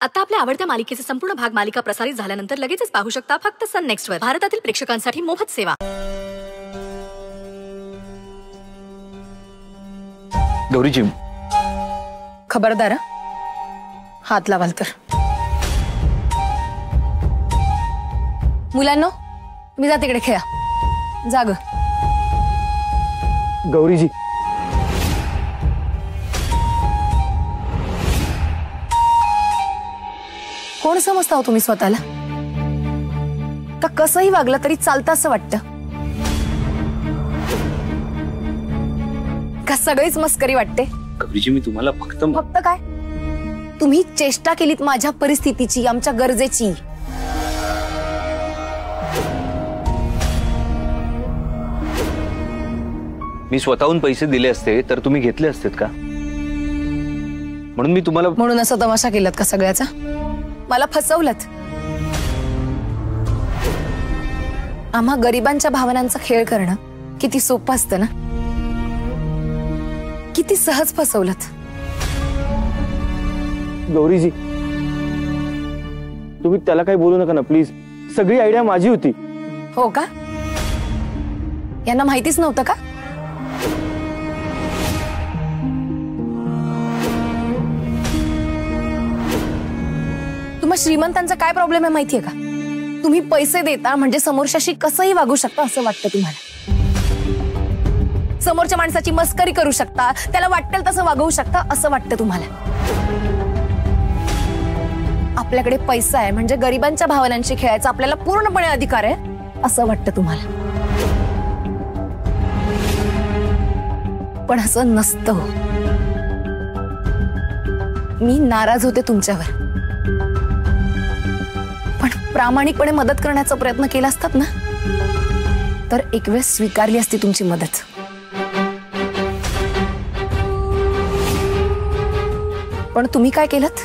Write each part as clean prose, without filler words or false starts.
आता आपल्या आवडत्या मालिकेचे संपूर्ण भाग मालिका प्रसारित झाल्यानंतर लगेचच पाहू शकता फक्त सन नेक्स्ट वर. भारतातील प्रेक्षकांसाठी मोफत सेवा. गौरीजी, खबरदार हात लावाल तर. मुलांनो, मी जा तिकडे खेळा. जाग. गौरीजी, कोण समजता हो तुम्ही स्वतःला? का कसंही वागलं तरी चालतं असं वाटतं? का सगळीच मस्करी वाटते? गौरीजी, मी तुम्हाला फक्त काय? तुम्ही चेष्टा केलीत माझ्या परिस्थितीची, आमच्या गरजेची. मी स्वतःहून पैसे दिले असते तर तुम्ही घेतले असतेत का? म्हणून मी तुम्हाला म्हणून असं तमाशा केलात का सगळ्याचा? मला फसवलत. आम्हा गरिबांच्या भावनांचा खेळ करणं किती सोपं असतं ना. किती सहज फसवलत. गौरीजी, तुम्ही त्याला काही बोलू नका ना प्लीज. सगळी आयडिया माझी होती. हो का? यांना माहितीच नव्हतं का? तुम्हा श्रीमंतांचा काय प्रॉब्लेम आहे माहितीये का? तुम्ही पैसे देता म्हणजे समोरच्याशी कसंही वागू शकता असं वाटतं तुम्हाला. समोरच्या माणसाची मस्करी करू शकता, त्याला वाटेल तसं वागवू शकता असं वाटतं तुम्हाला. आपल्याकडे पैसा आहे म्हणजे गरिबांच्या भावनांशी खेळायचा आपल्याला पूर्णपणे अधिकार आहे असं वाटतं तुम्हाला. पण असं नसतं. मी नाराज होते तुमच्यावर, पण प्रामाणिकपणे मदत करण्याचा प्रयत्न केला असतात ना तर एक वेळ स्वीकारली असती तुमची मदत. पण तुम्ही काय केलत?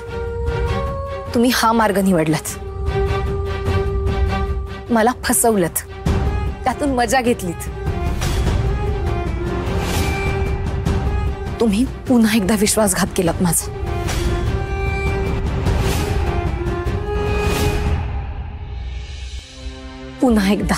तुम्ही हा मार्ग निवडलात. मला फसवलत, त्यातून मजा घेतलीत. तुम्ही पुन्हा एकदा विश्वासघात केलात माझा. पुन्हा एकदा.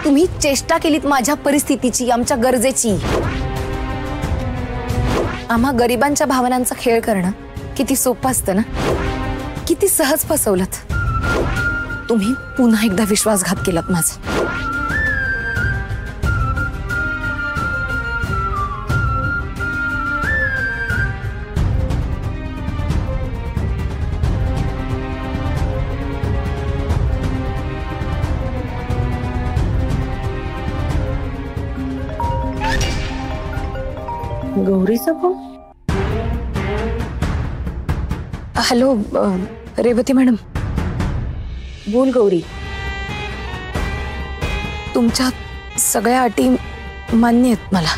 तुम्ही चेष्टा केलीत माझ्या परिस्थितीची, आमच्या गरजेची. आम्हा गरिबांच्या भावनांचा खेळ करणं किती सोपं असतं ना. किती सहज फसवलत. तुम्ही पुन्हा एकदा विश्वासघात केलात माझा. गौरीचा फोन. Hello Revati madam. बोल गौरी. तुमच्या सगळ्या अटी मान्य आहेत मला.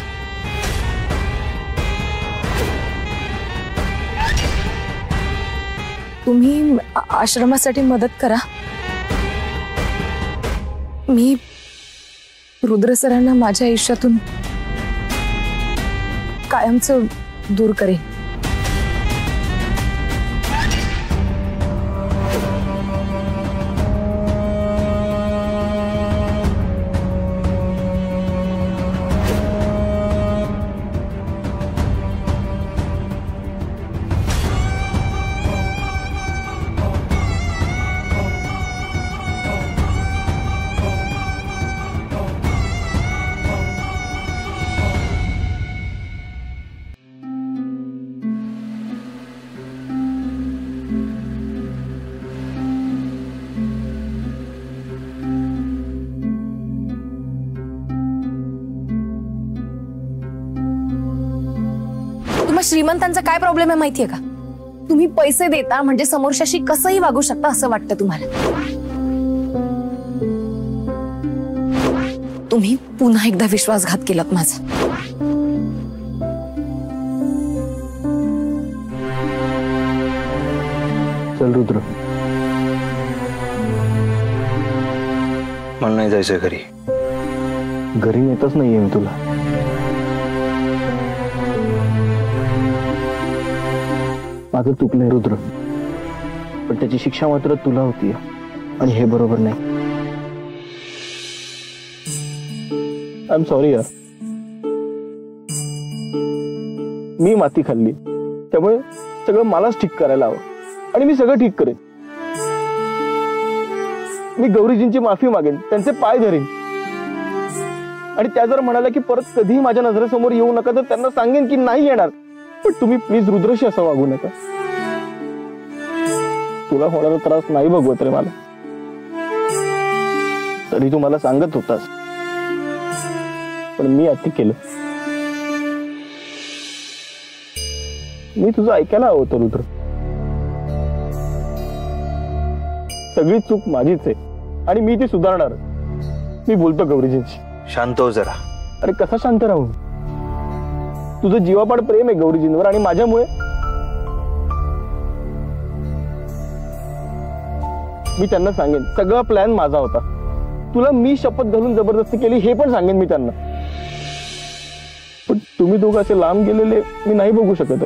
तुम्ही आश्रमासाठी मदत करा. मी रुद्र सरांना माझ्या आयुष्यातून कायमचं दूर करेन. मग श्रीमंतांचा काय प्रॉब्लेम आहे माहितीये का? तुम्ही पैसे देता म्हणजे समोरच्याशी कसंही वागू शकता असं वाटतं तुम्हाला. तुम्ही पुन्हा एकदा विश्वासघात केलात माझा. चल रुद्र, मला नाही जायचंय घरी. घरी नेतच नाहीये मी तुला. माझं चुकलंय रुद्र, पण त्याची शिक्षा मात्र तुला होती आणि हे बरोबर नाही. आय एम सॉरी यार. मी माती खाल्ली, त्यामुळे सगळं मलाच ठीक करायला हवं आणि मी सगळं ठीक करेन. मी गौरीजींची माफी मागेन, त्यांचे पाय धरेन आणि त्या जर म्हणाल्या की परत कधीही माझ्या नजरेसमोर येऊ नका तर त्यांना सांगेन की नाही येणार. पण तुम्ही प्लीज रुद्रशी असं वागू नका. तुला होणारा त्रास नाही बघवत रे मला. तरी तू मला सांगत होतास, पण मी अति केलं. मी तुझं ऐकायला हवं होतं रुद्र. सगळी चूक माझीच आहे आणि मी ती सुधारणार. मी बोलतो गौरीजींशी. शांत हो जरा. अरे कसा शांत राहू? तुझं जीवापाड प्रेम आहे गौरीजींवर आणि माझ्यामुळे मी त्यांना सांगेन सगळा प्लॅन माझा होता. तुला मी शपथ घालून जबरदस्ती केली हे पण सांगेन मी त्यांना. पण तुम्ही दोघं असे लांब गेलेले मी नाही बघू शकत.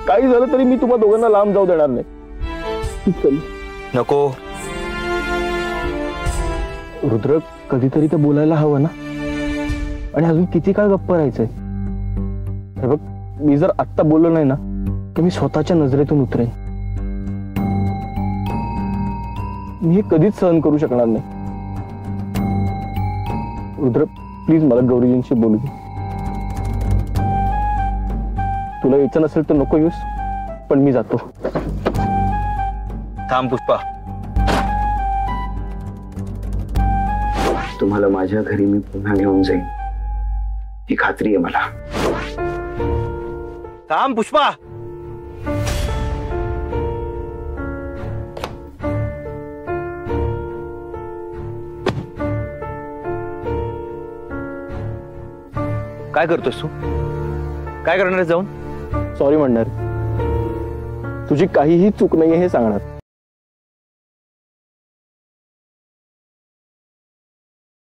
काही झालं तरी मी तुम्हा दोघांना लांब जाऊ देणार नाही. चल. नको रुद्र, कधीतरी तर बोलायला हवं ना. आणि अजून किती काळ गप्प राहायचंय? हे बघ, मी जर आत्ता बोललो नाही ना तर मी स्वतःच्या नजरेतून उतरेन. मी हे कधीच सहन करू शकणार नाही. रुद्र प्लीज मला गौरीजींशी बोलू दे. तुला यायचं नसेल तर नको येऊस, पण मी जातो. थांब पुष्पा. तुम्हाला माझ्या घरी मी पुन्हा घेऊन जाईन ही खात्री आहे मला. थांब पुष्पा. काय करतोस तू? काय करणार जाऊन? सॉरी म्हणणार. तुझी काहीही चूक नाहीये हे सांगणार.